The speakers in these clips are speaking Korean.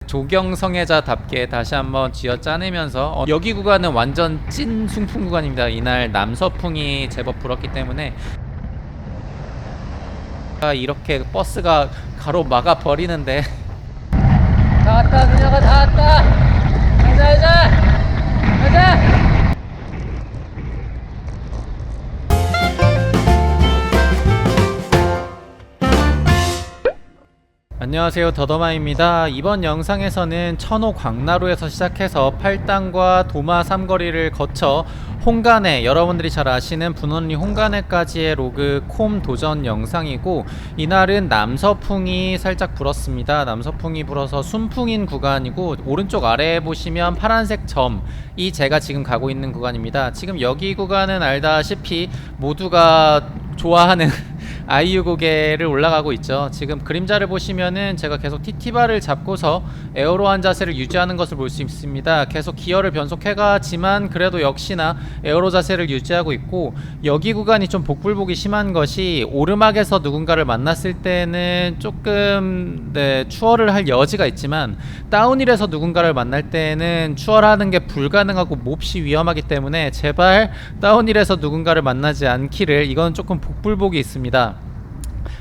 조경성애자답게 다시 한번 쥐어짜내면서 여기 구간은 완전 찐 순풍 구간입니다. 이날 남서풍이 제법 불었기 때문에 이렇게 버스가 가로막아 버리는데 다 왔다, 그녀가 다 왔다. 가자 가자. 안녕하세요, 더더마입니다. 이번 영상에서는 천호 광나루에서 시작해서 팔당과 도마 삼거리를 거쳐 홍간에, 여러분들이 잘 아시는 분원리 홍간에까지의 로그 콤 도전 영상이고, 이날은 남서풍이 살짝 불었습니다. 남서풍이 불어서 순풍인 구간이고, 오른쪽 아래에 보시면 파란색 점이 제가 지금 가고 있는 구간입니다. 지금 여기 구간은 알다시피 모두가 좋아하는 아이유 고개를 올라가고 있죠. 지금 그림자를 보시면은 제가 계속 TT바를 잡고서 에어로한 자세를 유지하는 것을 볼 수 있습니다. 계속 기어를 변속해가지만 그래도 역시나 에어로 자세를 유지하고 있고, 여기 구간이 좀 복불복이 심한 것이 오르막에서 누군가를 만났을 때는 조금 추월을 할 여지가 있지만, 다운힐에서 누군가를 만날 때는 추월하는 게 불가능하고 몹시 위험하기 때문에 제발 다운힐에서 누군가를 만나지 않기를. 이건 조금 복불복이 있습니다.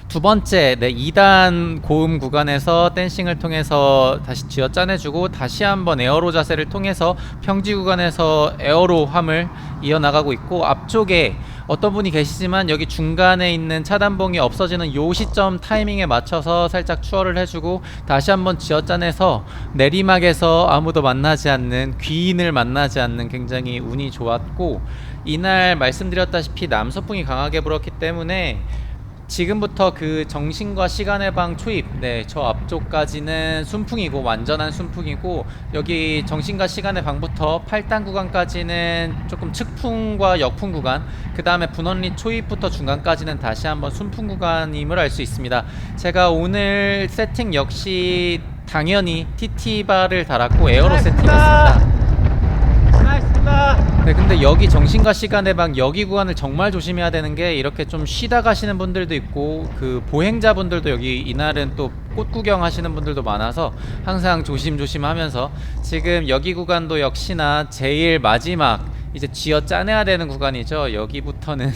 두 번째, 2단 고음 구간에서 댄싱을 통해서 다시 쥐어짜내주고, 다시 한번 에어로 자세를 통해서 평지 구간에서 에어로 함을 이어나가고 있고, 앞쪽에 어떤 분이 계시지만 여기 중간에 있는 차단봉이 없어지는 요 시점 타이밍에 맞춰서 살짝 추월을 해주고, 다시 한번 쥐어짜내서 내리막에서 아무도 만나지 않는, 귀인을 만나지 않는 굉장히 운이 좋았고, 이날 말씀드렸다시피 남서풍이 강하게 불었기 때문에 지금부터 그 정신과 시간의 방 초입, 저 앞쪽까지는 순풍이고, 완전한 순풍이고, 여기 정신과 시간의 방부터 8단 구간까지는 조금 측풍과 역풍 구간, 그 다음에 분원리 초입부터 중간까지는 다시 한번 순풍 구간임을 알 수 있습니다. 제가 오늘 세팅 역시 당연히 TT바를 달았고 에어로 세팅했습니다. 근데 여기 정신과 시간의 방 여기 구간을 정말 조심해야 되는 게, 이렇게 좀 쉬다 가시는 분들도 있고 그 보행자분들도 여기 이날은 또 꽃 구경 하시는 분들도 많아서 항상 조심조심 하면서, 지금 여기 구간도 역시나 제일 마지막 이제 쥐어 짜내야 되는 구간이죠. 여기부터는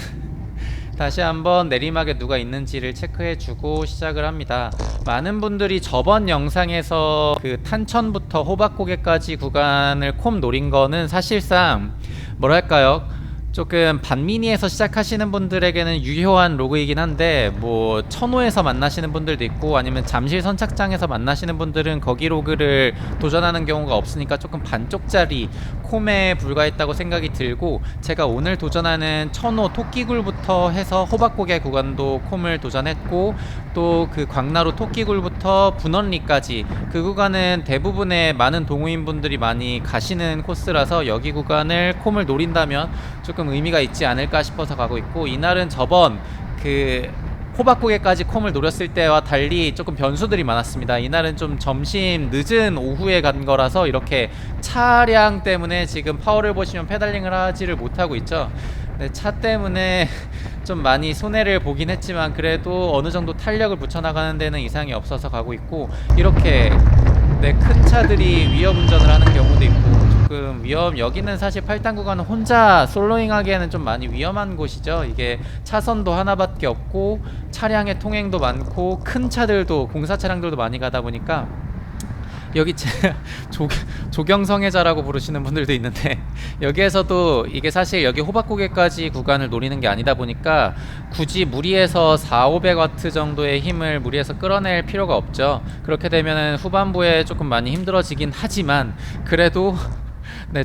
다시 한번 내리막에 누가 있는지를 체크해주고 시작을 합니다. 많은 분들이 저번 영상에서 그 탄천부터 호박고개까지 구간을 콤 노린 거는 사실상 뭐랄까요, 조금 반미니에서 시작하시는 분들에게는 유효한 로그이긴 한데, 뭐 천호에서 만나시는 분들도 있고 아니면 잠실 선착장에서 만나시는 분들은 거기 로그를 도전하는 경우가 없으니까 조금 반쪽짜리 콤에 불과했다고 생각이 들고, 제가 오늘 도전하는 천호 토끼굴부터 해서 호박고개 구간도 콤을 도전했고, 또 그 광나루 토끼굴부터 분원리까지 그 구간은 대부분의 많은 동호인분들이 많이 가시는 코스라서 여기 구간을 콤을 노린다면 조금 의미가 있지 않을까 싶어서 가고 있고, 이날은 저번 그 호박고개까지 콤을 노렸을 때와 달리 조금 변수들이 많았습니다. 이날은 좀 점심 늦은 오후에 간 거라서 이렇게 차량 때문에 지금 파워를 보시면 페달링을 하지를 못하고 있죠. 차 때문에 좀 많이 손해를 보긴 했지만 그래도 어느 정도 탄력을 붙여나가는 데는 이상이 없어서 가고 있고, 이렇게 큰 차들이 위험 운전을 하는 경우도 있고, 조금 여기는 사실 8단 구간은 혼자 솔로잉 하기에는 좀 많이 위험한 곳이죠. 이게 차선도 하나밖에 없고 차량의 통행도 많고 큰 차들도, 공사 차량들도 많이 가다 보니까, 여기 조경성애자라고 부르시는 분들도 있는데, 여기에서도 이게 사실 여기 호박고개까지 구간을 노리는 게 아니다 보니까 굳이 무리해서 400-500W 정도의 힘을 무리해서 끌어낼 필요가 없죠. 그렇게 되면 후반부에 조금 많이 힘들어지긴 하지만 그래도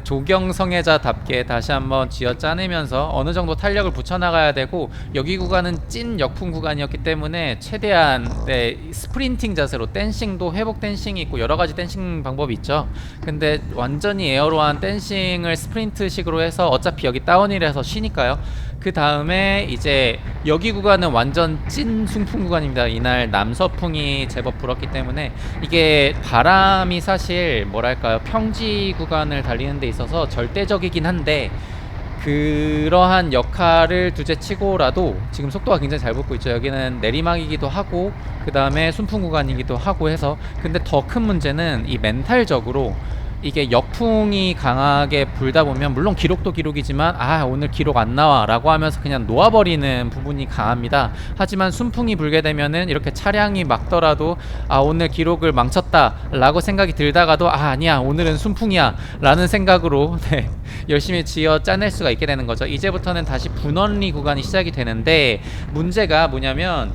조경성애자답게 다시 한번 쥐어짜내면서 어느 정도 탄력을 붙여나가야 되고, 여기 구간은 찐 역풍 구간이었기 때문에 최대한 스프린팅 자세로, 댄싱도 회복 댄싱이 있고 여러가지 댄싱 방법이 있죠. 근데 완전히 에어로한 댄싱을 스프린트식으로 해서, 어차피 여기 다운힐에서 쉬니까요. 그 다음에 이제 여기 구간은 완전 찐 순풍 구간입니다. 이날 남서풍이 제법 불었기 때문에, 이게 바람이 사실 뭐랄까요, 평지 구간을 달리는 데 있어서 절대적이긴 한데 그러한 역할을 둘째치고라도 지금 속도가 굉장히 잘 붙고 있죠. 여기는 내리막이기도 하고 그 다음에 순풍 구간이기도 하고 해서, 근데 더 큰 문제는 이 멘탈적으로 이게 역풍이 강하게 불다 보면 물론 기록도 기록이지만 오늘 기록 안 나와 라고 하면서 그냥 놓아버리는 부분이 강합니다. 하지만 순풍이 불게 되면은 이렇게 차량이 막더라도 오늘 기록을 망쳤다 라고 생각이 들다가도 아니야 오늘은 순풍이야 라는 생각으로 네, 열심히 지어 짜낼 수가 있게 되는 거죠. 이제부터는 다시 분원리 구간이 시작이 되는데, 문제가 뭐냐면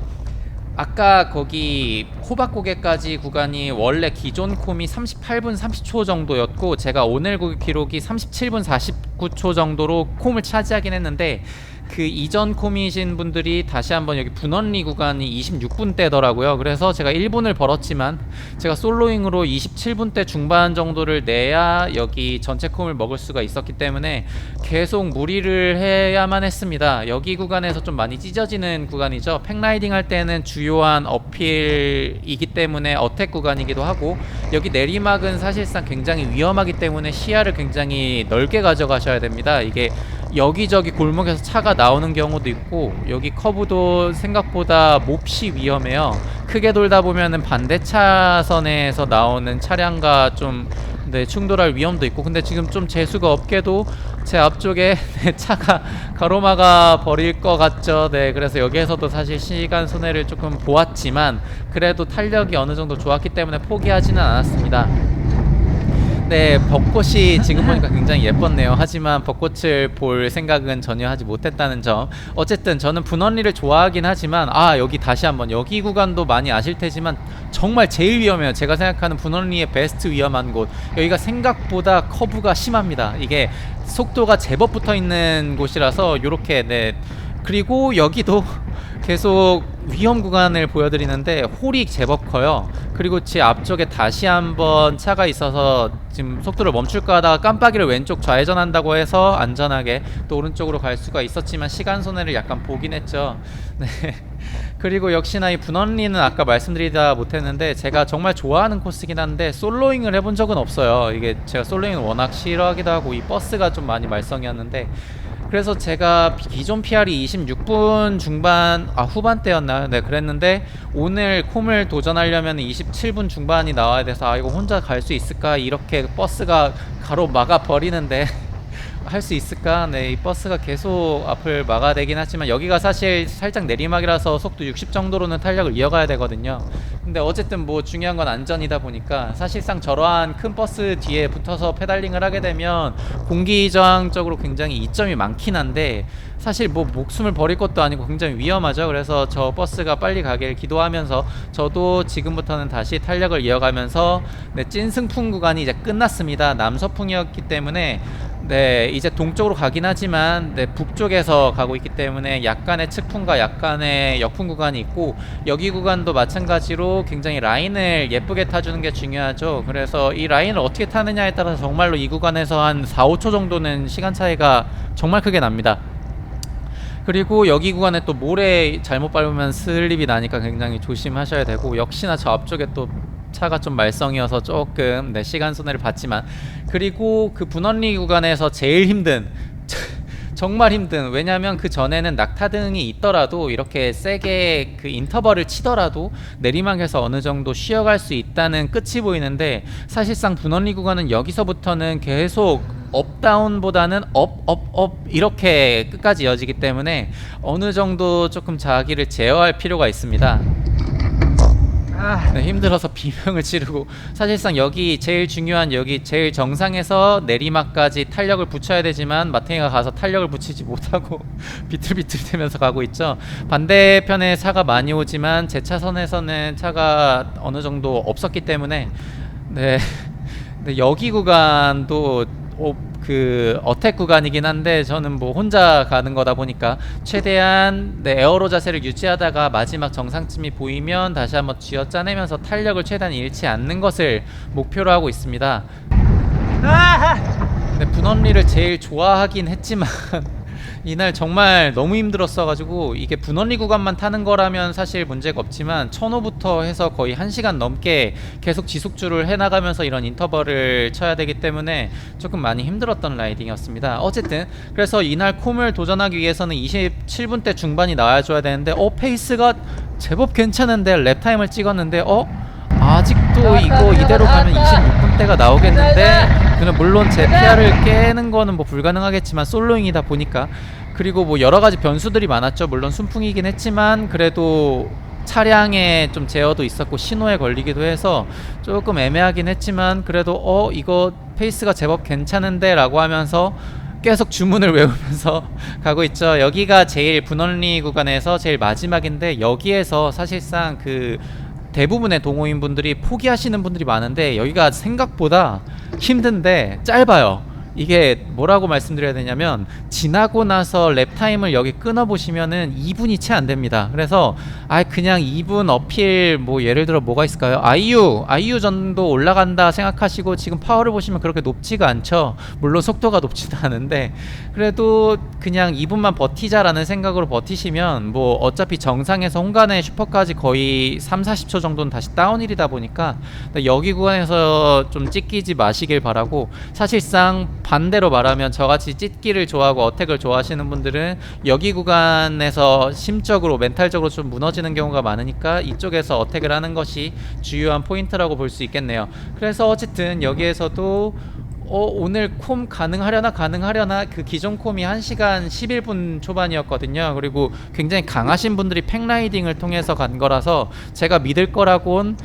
아까 거기 호박고개까지 구간이 원래 기존 콤이 38분 30초 정도였고, 제가 오늘 기록이 37분 49초 정도로 콤을 차지하긴 했는데, 그 이전 콤이신 분들이 다시 한번 여기 분원리 구간이 26분대더라고요. 그래서 제가 1분을 벌었지만 제가 솔로잉으로 27분대 중반 정도를 내야 여기 전체 콤을 먹을 수가 있었기 때문에 계속 무리를 해야만 했습니다. 여기 구간에서 좀 많이 찢어지는 구간이죠. 팩라이딩 할 때는 주요한 어필이기 때문에 어택 구간이기도 하고, 여기 내리막은 사실상 굉장히 위험하기 때문에 시야를 굉장히 넓게 가져가셔야 됩니다. 이게 여기저기 골목에서 차가 나오는 경우도 있고, 여기 커브도 생각보다 몹시 위험해요. 크게 돌다 보면은 반대 차선에서 나오는 차량과 좀 충돌할 위험도 있고, 근데 지금 좀 재수가 없게도 제 앞쪽에 차가 가로막아 버릴 것 같죠. 네, 그래서 여기에서도 사실 시간 손해를 조금 보았지만 그래도 탄력이 어느 정도 좋았기 때문에 포기하지는 않았습니다. 네, 벚꽃이 지금 보니까 굉장히 예뻤네요. 하지만 벚꽃을 볼 생각은 전혀 하지 못했다는 점. 어쨌든 저는 분원리를 좋아하긴 하지만 여기 다시 한번, 여기 구간도 많이 아실 테지만 정말 제일 위험해요. 제가 생각하는 분원리의 베스트 위험한 곳. 여기가 생각보다 커브가 심합니다. 이게 속도가 제법 붙어 있는 곳이라서 요렇게. 네, 그리고 여기도 계속 위험 구간을 보여드리는데 홀이 제법 커요. 그리고 제 앞쪽에 다시 한번 차가 있어서 지금 속도를 멈출까 하다가 깜빡이를 왼쪽 좌회전한다고 해서 안전하게 또 오른쪽으로 갈 수가 있었지만 시간 손해를 약간 보긴 했죠. 네. 그리고 역시나 이 분원리는 아까 말씀드리다 못했는데 제가 정말 좋아하는 코스긴 한데 솔로잉을 해본 적은 없어요. 이게 제가 솔로잉을 워낙 싫어하기도 하고 이 버스가 좀 많이 말썽이었는데, 그래서 제가 기존 PR이 26분 중반 후반대였나요? 네, 그랬는데 오늘 콤을 도전하려면 27분 중반이 나와야 돼서 이거 혼자 갈 수 있을까? 이렇게 버스가 가로막아 버리는데 할 수 있을까? 네, 이 버스가 계속 앞을 막아대긴 하지만 여기가 사실 살짝 내리막이라서 속도 60 정도로는 탄력을 이어가야 되거든요. 근데 어쨌든 뭐 중요한 건 안전이다 보니까 사실상 저러한 큰 버스 뒤에 붙어서 페달링을 하게 되면 공기저항적으로 굉장히 이점이 많긴 한데 사실 뭐 목숨을 버릴 것도 아니고 굉장히 위험하죠. 그래서 저 버스가 빨리 가길 기도하면서 저도 지금부터는 다시 탄력을 이어가면서 찐승풍 구간이 이제 끝났습니다. 남서풍이었기 때문에 이제 동쪽으로 가긴 하지만 북쪽에서 가고 있기 때문에 약간의 측풍과 약간의 역풍 구간이 있고, 여기 구간도 마찬가지로 굉장히 라인을 예쁘게 타주는 게 중요하죠. 그래서 이 라인을 어떻게 타느냐에 따라서 정말로 이 구간에서 한 4-5초 정도는 시간 차이가 정말 크게 납니다. 그리고 여기 구간에 또 모래 잘못 밟으면 슬립이 나니까 굉장히 조심하셔야 되고, 역시나 저 앞쪽에 또 차가 좀 말썽이어서 조금 시간 손해를 봤지만, 그리고 그 분원리 구간에서 제일 힘든 정말 힘든, 왜냐면 그 전에는 낙타등이 있더라도 이렇게 세게 그 인터벌을 치더라도 내리막에서 어느 정도 쉬어갈 수 있다는 끝이 보이는데, 사실상 분원리 구간은 여기서부터는 계속 업다운보다는 업 이렇게 끝까지 이어지기 때문에 어느 정도 조금 자기를 제어할 필요가 있습니다. 힘들어서 비명을 지르고, 사실상 여기 제일 중요한 여기 제일 정상에서 내리막까지 탄력을 붙여야 되지만 마탱이가 가서 탄력을 붙이지 못하고 비틀비틀대면서 가고 있죠. 반대편에 차가 많이 오지만 제 차선에서는 차가 어느 정도 없었기 때문에 여기 구간도 그 어택 구간이긴 한데 저는 뭐 혼자 가는 거다 보니까 최대한 에어로 자세를 유지하다가 마지막 정상쯤이 보이면 다시 한번 쥐어 짜내면서 탄력을 최대한 잃지 않는 것을 목표로 하고 있습니다. 분원리를 제일 좋아하긴 했지만 이날 정말 너무 힘들었어가지고 이게 분원리 구간만 타는 거라면 사실 문제가 없지만 1000호부터 해서 거의 1시간 넘게 계속 지속주를 해나가면서 이런 인터벌을 쳐야 되기 때문에 조금 많이 힘들었던 라이딩이었습니다. 어쨌든 그래서 이날 콤을 도전하기 위해서는 27분대 중반이 나와줘야 되는데 페이스가 제법 괜찮은데 랩타임을 찍었는데 아직도 이거 이대로 가면 26분대가 나오겠는데 그는 물론 제 PR을 깨는 거는 뭐 불가능하겠지만 솔로잉이다 보니까 그리고 뭐 여러가지 변수들이 많았죠. 물론 순풍이긴 했지만 그래도 차량에 좀 제어도 있었고 신호에 걸리기도 해서 조금 애매하긴 했지만 그래도 이거 페이스가 제법 괜찮은데 라고 하면서 계속 주문을 외우면서 가고 있죠. 여기가 제일 분원리 구간에서 제일 마지막인데 여기에서 사실상 그 대부분의 동호인분들이 포기하시는 분들이 많은데 여기가 생각보다 힘든데 짧아요. 이게 뭐라고 말씀드려야 되냐면 지나고 나서 랩타임을 여기 끊어보시면은 2분이 채 안됩니다. 그래서 그냥 2분 어필 뭐 예를 들어 뭐가 있을까요? 아이유 정도 올라간다 생각하시고 지금 파워를 보시면 그렇게 높지가 않죠. 물론 속도가 높지도 않은데 그래도 그냥 2분만 버티자라는 생각으로 버티시면 뭐 어차피 정상에서 홍간의 슈퍼까지 거의 3-40초 정도는 다시 다운힐이다 보니까 여기 구간에서 좀 찢기지 마시길 바라고 사실상 반대로 말하면 저같이 찢기를 좋아하고 어택을 좋아하시는 분들은 여기 구간에서 심적으로 멘탈적으로 좀 무너지는 경우가 많으니까 이쪽에서 어택을 하는 것이 주요한 포인트라고 볼 수 있겠네요. 그래서 어쨌든 여기에서도 오늘 콤 가능하려나 그 기존 콤이 1시간 11분 초반이었거든요. 그리고 굉장히 강하신 분들이 팩라이딩을 통해서 간 거라서 제가 믿을 거라곤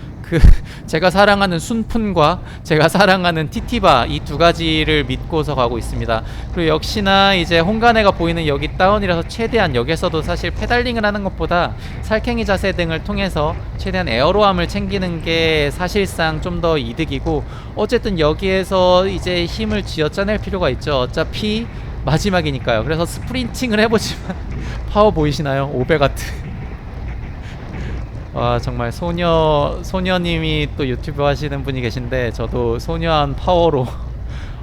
제가 사랑하는 순푼과 제가 사랑하는 티티바 이 두 가지를 믿고서 가고 있습니다. 그리고 역시나 이제 홍간에가 보이는 여기 다운이라서 최대한 여기서도 사실 페달링을 하는 것보다 살쾡이 자세 등을 통해서 최대한 에어로함을 챙기는 게 사실상 좀 더 이득이고 어쨌든 여기에서 이제 힘을 쥐어짜낼 필요가 있죠. 어차피 마지막이니까요. 그래서 스프린팅을 해보지만 파워 보이시나요? 500와트 와 정말 소녀님이 또 유튜브 하시는 분이 계신데 저도 소녀한 파워로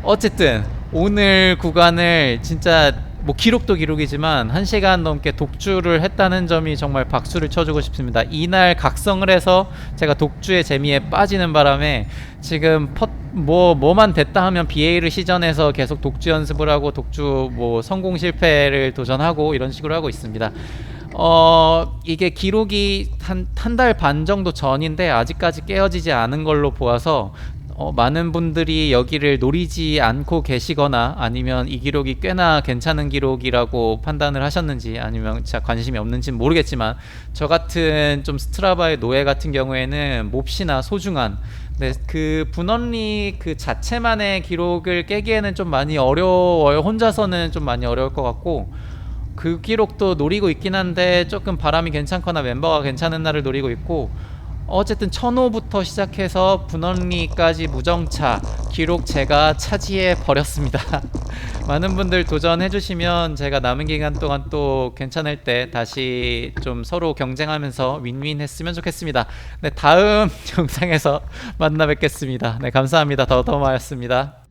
어쨌든 오늘 구간을 진짜 뭐 기록도 기록이지만 1시간 넘게 독주를 했다는 점이 정말 박수를 쳐주고 싶습니다. 이날 각성을 해서 제가 독주의 재미에 빠지는 바람에 지금 뭐만 됐다 하면 BA를 시전해서 계속 독주 연습을 하고 독주 뭐 성공 실패를 도전하고 이런 식으로 하고 있습니다. 이게 기록이 한 달 반 정도 전인데 아직까지 깨어지지 않은 걸로 보아서 많은 분들이 여기를 노리지 않고 계시거나 아니면 이 기록이 꽤나 괜찮은 기록이라고 판단을 하셨는지 아니면 진짜 관심이 없는지는 모르겠지만 저 같은 좀 스트라바의 노예 같은 경우에는 몹시나 소중한 그 분원리 그 자체만의 기록을 깨기에는 좀 많이 어려워요. 혼자서는 좀 많이 어려울 것 같고 그 기록도 노리고 있긴 한데 조금 바람이 괜찮거나 멤버가 괜찮은 날을 노리고 있고 어쨌든 1000호부터 시작해서 분원리까지 무정차 기록 제가 차지해 버렸습니다. 많은 분들 도전해 주시면 제가 남은 기간 동안 또 괜찮을 때 다시 좀 서로 경쟁하면서 윈윈 했으면 좋겠습니다. 네, 다음 영상에서 만나 뵙겠습니다. 네, 감사합니다. 더더마였습니다.